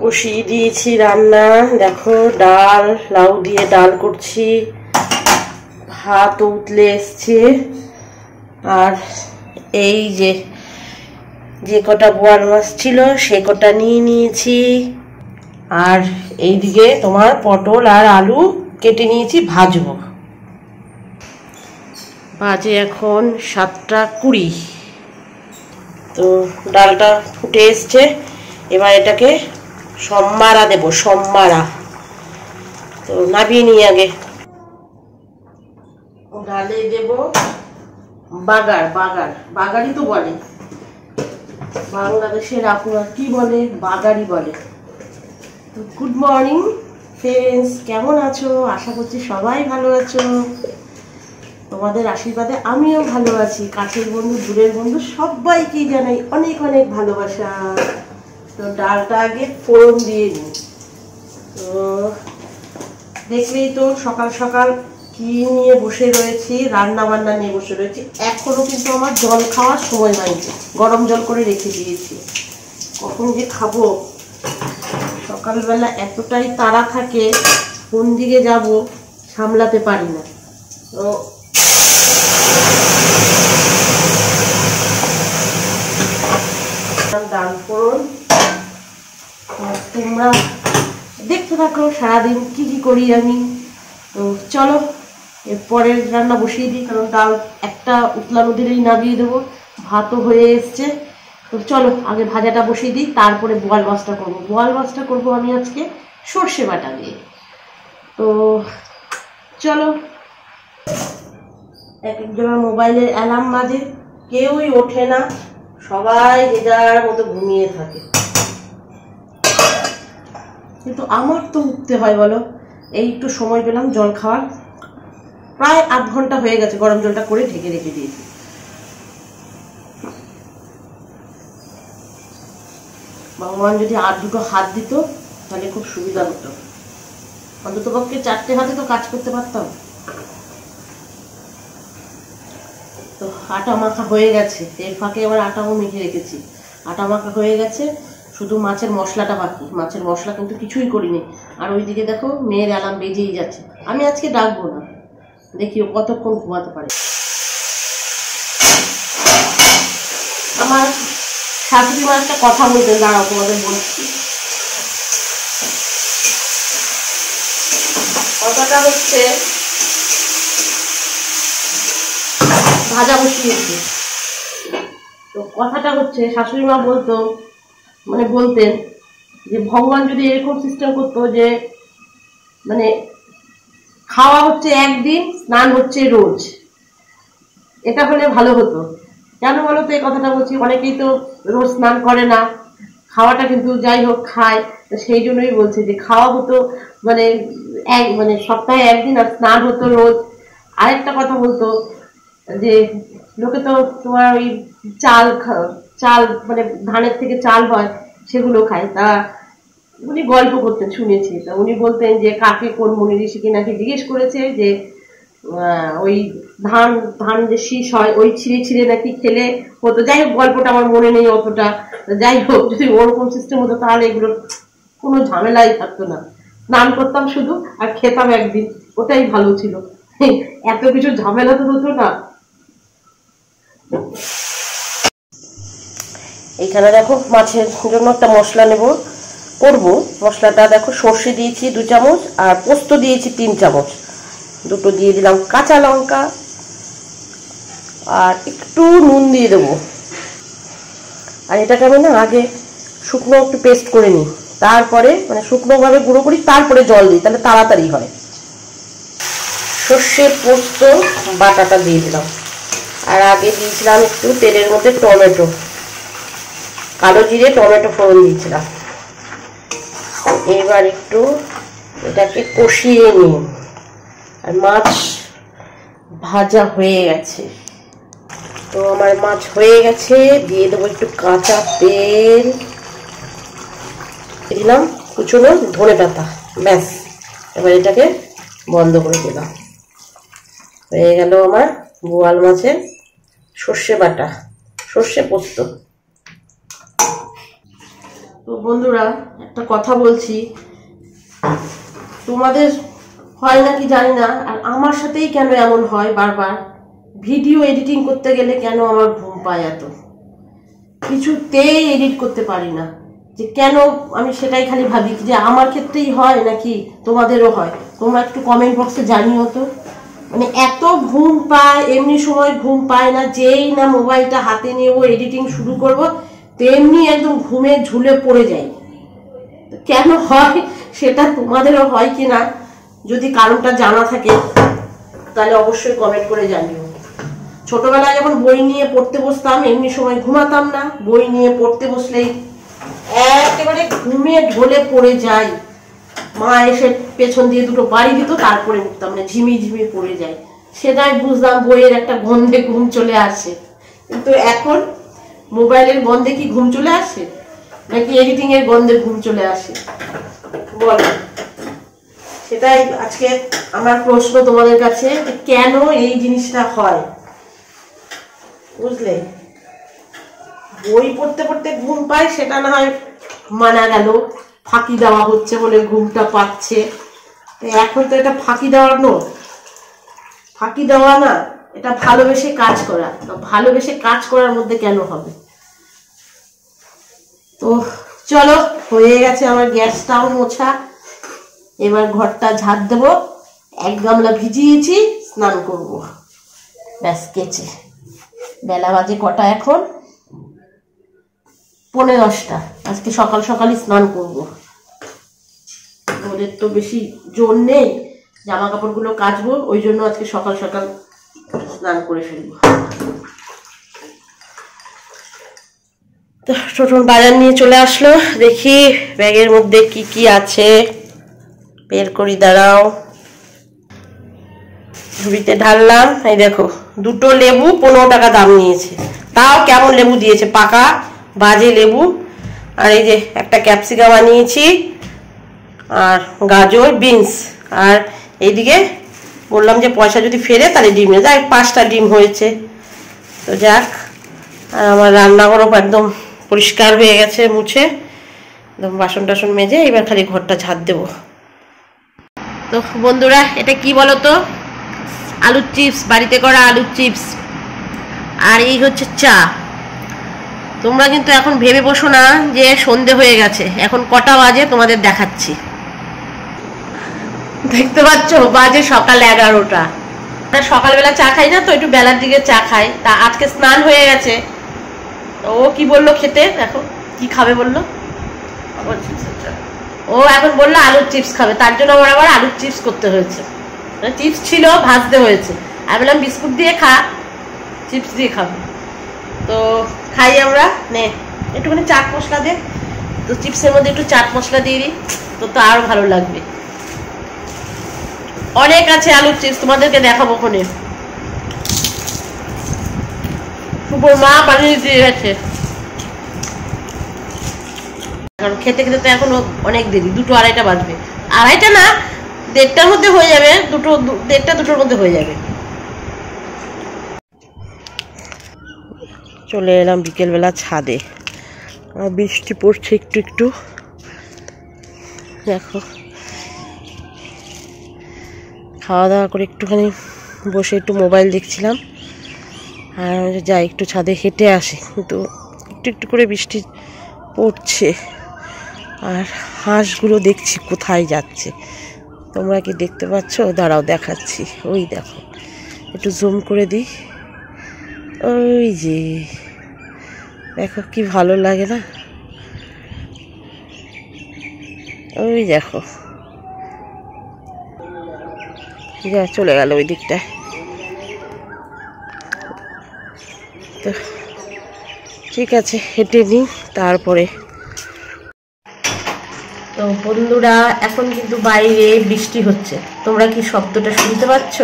বসিয়ে দিয়েছি রান্না। দেখো ডাল, লাউ দিয়ে ডাল করছি, ভাত উতলে এসছে, আর এই যে যে কটা বোয়াল মাছ ছিল সে কটা নিয়ে নিয়েছি। আর এইদিকে তোমার পটল আর আলু কেটে নিয়েছি, ভাজবো। বাজে এখন 7:20। তো ডালটা ফুটে এসছে, এবার এটাকে সম্মারা দেব, সম্মারা। তো নাবিয়ে নিই আগে। ডালে দেব বাগার, বাগার বাগারই তো বলে বাংলাদেশের, আপনারা কি বলে? বাগারই বলে। তো গুড মর্নিং ফ্রেন্ডস, কেমন আছো? আশা করছি সবাই ভালো আছো। তোমাদের আশীর্বাদে আমিও ভালো আছি। কাছের বন্ধু, দূরের বন্ধু সবাইকেই জানাই অনেক অনেক ভালোবাসা। তো ডালটা আগে ফোড়ন দিয়ে নিই। তো দেখলেই তো সকাল সকাল কি নিয়ে বসে রয়েছি, রান্না বান্না নিয়ে বসে রয়েছি। এখনো কিন্তু আমার জল খাওয়ার সময় হয়নি, গরম জল করে রেখে দিয়েছি। কখন যে খাবো, সকালবেলা এতটাই তাড়া থাকে, কোন দিকে যাব সামলাতে পারি না। তো ডাল ফোড়ন তোমরা দেখতে থাকো সারাদিন কি কি করি আমি। তো চলো এরপরের রান্না বসিয়ে দিই, কারণ ডাল একটা উতলানো দিলেই নামিয়ে দেবো, ভাতও হয়ে এসছে। তো চলো আগে ভাজাটা বসিয়ে দিই, তারপরে বোয়াল মাছটা করবো। বোয়াল মাছটা করবো আমি আজকে সর্ষে বাটা দিয়ে। তো চলো। এক একজনের মোবাইলে অ্যালার্ম বাজে, কেউই ওঠে না, সবাই যে যার মতো ঘুমিয়ে থাকে। কিন্তু আমার তো উঠতে হয় বলো। এই একটু সময় পেলাম জল খাওয়ার, প্রায় 8 ঘন্টা হয়ে গেছে গরম জলটা করে ঢেকে রেখে দিয়েছি। ভগবান যদি আর দুটো হাত দিত তাহলে খুব সুবিধা হতো, অন্তত পক্ষে 4টে হাতে তো কাজ করতে পারতাম। তো আটা মাখা হয়ে গেছে, এর ফাঁকে আবার আটাও মেখে রেখেছি। আটা মাখা হয়ে গেছে, শুধু মাছের মশলাটা বাকি। মাছের মশলা কিন্তু কিছুই করিনি। আর ওইদিকে দেখো মেয়ের অ্যালার্ম বেজেই যাচ্ছে। আমি আজকে ডাকবো না, দেখিও কতক্ষণ ঘুমাতে পারে। আমার শাশুড়ি মা একটা কথা বলতেন, দাঁড়াও তোমাদের বলছি। কথাটা হচ্ছে, ভাজা বসিয়েছি। তো কথাটা হচ্ছে শাশুড়ি মা বলতো, মানে বলতেন যে ভগবান যদি এরকম সিস্টেম করতো যে মানে খাওয়া হচ্ছে একদিন, স্নান হচ্ছে রোজ, এটা হলে ভালো হতো। কেন বলো তো এই কথাটা বলছি? অনেকেই তো রোজ স্নান করে না, খাওয়াটা কিন্তু যাই হোক খায়। সেই জন্যই বলছে যে খাওয়া হতো মানে মানে সপ্তাহে একদিন, আর স্নান হতো রোজ। আরেকটা কথা বলতো যে লোকে তো তোমার ওই চাল চাল মানে ধানের থেকে চাল হয়, সেগুলো খায়। তা উনি গল্প করতেন, শুনেছি। তা উনি বলতেন যে কাকে কোন মুনি ঋষিকে নাকি জিজ্ঞেস করেছে যে ওই ধান ধান যে শীষ হয় ওই ছিঁড়ে ছিঁড়ে নাকি খেলে হতো। যাই হোক গল্পটা আমার মনে নেই অতটা। যাই হোক, যদি ওরকম সিস্টেম হতো তাহলে এগুলো কোনো ঝামেলাই থাকতো না। স্নান করতাম শুধু আর খেতাম একদিন, ওটাই ভালো ছিল। এত কিছু ঝামেলা তো হতো না। এইখানে দেখো মাছের জন্য একটা মশলা করবো। মশলাটা দেখো, সর্ষে দিয়েছি 2 চামচ আর পোস্ত দিয়েছি 3 চামচ। দুটো দিয়ে দিলাম কাঁচা লঙ্কা, আর একটু নুন দিয়ে দেবো। আর এটাকে আমি না আগে শুকনো একটু পেস্ট করে নিই, তারপরে মানে শুকনোভাবে গুঁড়ো করি, তারপরে জল দিই, তাহলে তাড়াতাড়ি হয়। সর্ষে পোস্ত বাটাটা দিয়ে দিলাম। আর আগে দিয়েছিলাম একটু তেলের মধ্যে টমেটো, কালো জিরে টমেটো ফোড়ন দিয়েছিলাম। এবার একটু এটাকে কষিয়ে নিই। আর মাছ ভাজা হয়ে গেছে। তো আমার মাছ হয়ে গেছে, দিয়ে দেবো একটু কাঁচা তেল, দিলাম কুচনো ধনে পাতা, ব্যাস। এবার এটাকে বন্ধ করে দিলাম। হয়ে গেল আমার বোয়াল মাছের সর্ষে বাটা, সর্ষে পোস্ত। তো বন্ধুরা একটা কথা বলছি, তোমাদের হয় নাকি জানি না, আর আমার সাথেই কেন এমন হয় বারবার, ভিডিও এডিটিং করতে গেলে কেন আমার ঘুম পায় এত, কিছুতেই এডিট করতে পারি না। যে কেন, আমি সেটাই খালি ভাবি যে আমার ক্ষেত্রেই হয় নাকি তোমাদেরও হয়। তোমরা একটু কমেন্ট বক্সে জানিও তো। মানে এত ঘুম পায়, এমনি সময় ঘুম পায় না, যেই না মোবাইলটা হাতে নেব এডিটিং শুরু করব তেমনি একদম ঘুমে ঝুলে পড়ে যাই। কেন হয় সেটা তোমাদেরও হয় কি না, যদি কারণটা জানা থাকে তাহলে অবশ্যই কমেন্ট করে জানিও। ছোটবেলায় যখন বই নিয়ে পড়তে বসতাম এমনি সময় ঘুমাতাম না, বই নিয়ে পড়তে বসলেই একেবারে ঘুমে ঢলে পড়ে যাই। মা এসে পেছন দিয়ে দুটো বাড়ি দিত, তারপরে উঠতাম, মানে ঝিমি ঝিমি পড়ে যায়। সেটাই বুঝলাম বইয়ের একটা গন্ধে ঘুম চলে আসে। কিন্তু এখন মোবাইলের গন্ধে কি ঘুম চলে আসে, নাকি এডিটিং এর গন্ধে ঘুম চলে আসে বল? সেটাই আজকে আমার প্রশ্ন তোমাদের কাছে, কেন এই জিনিসটা হয়, বুঝলে? বই পড়তে পড়তে ঘুম পায় সেটা না হয় মানা গেল, ফাঁকি দেওয়া হচ্ছে বলে ঘুমটা পাচ্ছে। এখন তো এটা ফাঁকি দেওয়ার নয়, ফাঁকি দেওয়া না, এটা ভালোবেসে কাজ করা। ভালোবেসে কাজ করার মধ্যে কেন হবে? তো চলো, হয়ে গেছে আমার গ্যাসটাও মোছা, এবার ঘরটা ঝাড় দেবো। 1 গামলা ভিজিয়েছি, স্নান করব ব্যাস কেচে। বেলা বাজে কটা এখন? 10:45। আজকে সকাল সকালই স্নান করব, ওদের তো বেশি জোর নেই, জামা কাপড়গুলো কাচবো, ওই জন্য আজকে সকাল সকাল স্নান করে ফেলবো। তো ছোটন বাজার নিয়ে চলে আসলো, দেখি ব্যাগের মধ্যে কি কি আছে, বের করি, দাঁড়াও। ঝুড়িতে ঢাললাম, এই দেখো 2টো লেবু 15 টাকা দাম নিয়েছে। তাও কেমন লেবু দিয়েছে, পাকা বাজে লেবু। আর এই যে একটা ক্যাপসিকাম আনিয়েছি, আর গাজর, বিনস, আর এইদিকে বললাম যে পয়সা যদি ফেরে তাহলে ডিম নিয়ে যাক, 5টা ডিম হয়েছে। তো যাক, আর আমার রান্নাঘরও একদম পরিষ্কার হয়ে গেছে, মুছে একদম বাসন টাসন মেজে এবার খালি ঘরটা ঝাড় দেবো। তো বন্ধুরা, এটা কি বলো তো? আলুর চিপস, বাড়িতে করা আলুর চিপস। আর এই হচ্ছে চা। তোমরা কিন্তু এখন ভেবে বসো না যে সন্ধে হয়ে গেছে, এখন কটা বাজে তোমাদের দেখাচ্ছি। দেখতে পাচ্ছ, বাজে সকাল 11টা। সকালবেলা চা খাই না তো, একটু বেলার দিকে চা খাই। তা আজকে স্নান হয়ে গেছে। ও কি বললো খেতে, দেখো কি খাবে বললো। ও এখন বললো আলুর চিপস খাবে, তার জন্য আমার আবার আলুর চিপস করতে হয়েছে। চিপস ছিল, ভাজতে হয়েছে। আমি বললাম বিস্কুট দিয়ে খা, চিপস দিয়ে খাবো। তো খাই আমরা, নে একটুখানি চাট মশলা দে। তো চিপসের মধ্যে একটু চাট মশলা দিয়ে দিই, তো আরো ভালো লাগবে। অনেক আছে আলুর চিপস, তোমাদেরকে দেখাবো ওখানে। সুপর মা বানিয়ে দিয়ে গেছে, কারণ খেতে খেতে তো এখনো অনেক দেরি, 2টো 2:30 বাজবে। 2:30 না, 1:30টার মধ্যে হয়ে যাবে, 1:30-2টোর মধ্যে হয়ে যাবে। চলে এলাম বিকেলবেলা ছাদে, বৃষ্টি পড়ছে একটু একটু, দেখো। খাওয়া দাওয়া করে একটুখানি বসে একটু মোবাইল দেখছিলাম, আর যাই একটু ছাদে হেঁটে আসি, কিন্তু একটু একটু করে বৃষ্টি পড়ছে। আর হাঁসগুলো দেখছি কোথায় যাচ্ছে, তোমরা কি দেখতে পাচ্ছ? দাঁড়াও দেখাচ্ছি, ওই দেখো, একটু জুম করে দিই, ওই যে দেখো কি ভালো লাগে না, ওই দেখো চলে গেল ওই দিকটায়। তো ঠিক আছে, হেঁটে নিই তারপরে। তো বন্ধুরা, এখন কিন্তু বাইরে বৃষ্টি হচ্ছে, তোমরা কি শব্দটা শুনতে পাচ্ছ?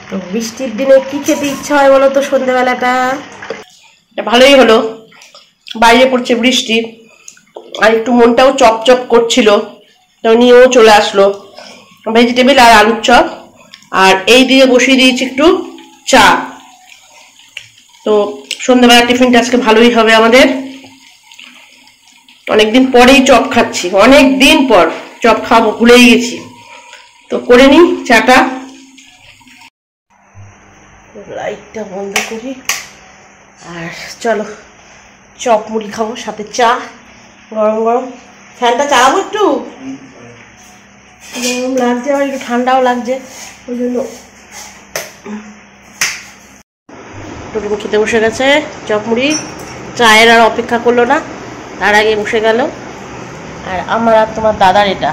তো বৃষ্টির দিনে কি খেতে ইচ্ছা হয় বলো তো সন্ধ্যেবেলাটা? ভালোই হলো, বাইরে পড়ছে বৃষ্টি, আর একটু মনটাও চপচপ করছিল, তো নিয়েও চলে আসলো ভেজিটেবিল আর আলুর চপ। আর এই দিকে বসিয়ে দিয়েছি একটু চা। তো সন্ধ্যাবেলা টিফিনটা আজকে ভালোই হবে আমাদের। অনেকদিন পরেই চপ খাচ্ছি, অনেক দিন পর চপ খাবো, ভুলেই গেছি। তো করে নি চাটা, লাইটটা বন্ধ করি, আর চলো চপ মুড়ি খাবো, সাথে চা গরম গরম। ফ্যানটা চালাবো একটু, গরম লাগছে আর একটু ঠান্ডাও লাগছে, ওই জন্য। টুটুন খেতে বসে গেছে চপ মুড়ি, চায়ের আর অপেক্ষা করলো না, তার আগে বসে গেল। আর আমার আর তোমার দাদার এটা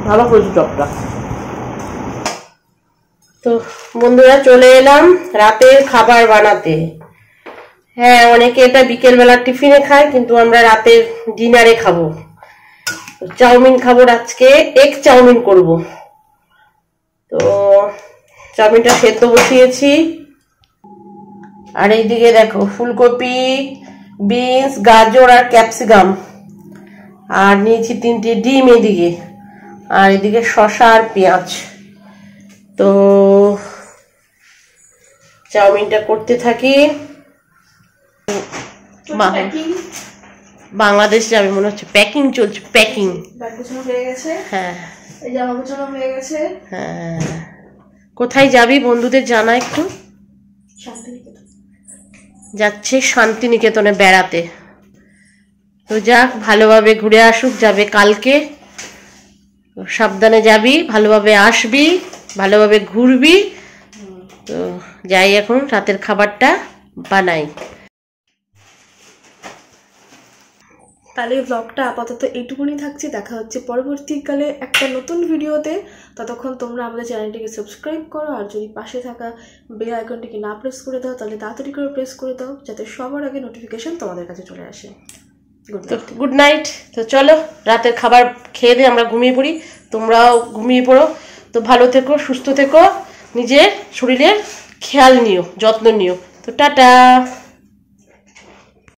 ভালো করেছি চপটা। তো বন্ধুরা চলে এলাম রাতের খাবার বানাতে। হ্যাঁ, অনেকে এটা বিকেলবেলা টিফিনে খায়, কিন্তু আমরা রাতের ডিনারে খাবো। চাউমিন খাবো আজকে, এগ চাউমিন করব। তো চাউমিনটা সেদ্ধ বসিয়েছি, আর এইদিকে দেখো ফুলকপি, বিনস, গাজর আর ক্যাপসিকাম, আর নিয়েছি 3টে ডিম এদিকে, আর এদিকে শসা আর পেঁয়াজ। তো চাউমিনটা করতে থাকি। বাংলাদেশ যাবে মনে হচ্ছে, প্যাকিং চলছে, প্যাকিং হয়ে গেছে। হ্যাঁ, এই জামা গোছানো হয়ে গেছে। হ্যাঁ, কোথায় যাবি বন্ধুদের জানা একটু? যাচ্ছে শান্তিনিকেতনে বেড়াতে। তো যাক, ভালোভাবে ঘুরে আসুক, যাবে কালকে। সাবধানে যাবি, ভালোভাবে আসবি, ভালোভাবে ঘুরবি। তো যাই, এখন রাতের খাবারটা বানাই। তাহলে ব্লগটা আপাতত এইটুকুনি থাকছে, দেখা হচ্ছে পরবর্তীকালে একটা নতুন ভিডিওতে। ততক্ষণ তোমরা আমাদের চ্যানেলটিকে সাবস্ক্রাইব করো, আর যদি পাশে থাকা বেল আইকনটিকে না প্রেস করে দাও তাহলে তাড়াতাড়ি করে প্রেস করে দাও, যাতে সবার আগে নোটিফিকেশন তোমাদের কাছে চলে আসে। Good night. তো চলো রাতের খাবার খেয়ে দিয়ে আমরা ঘুমিয়ে পড়ি, তোমরাও ঘুমিয়ে পড়ো। তো ভালো থেকো, সুস্থ থেকো, নিজের শরীরের খেয়াল নিও, যত্ন নিও। তো টাটা।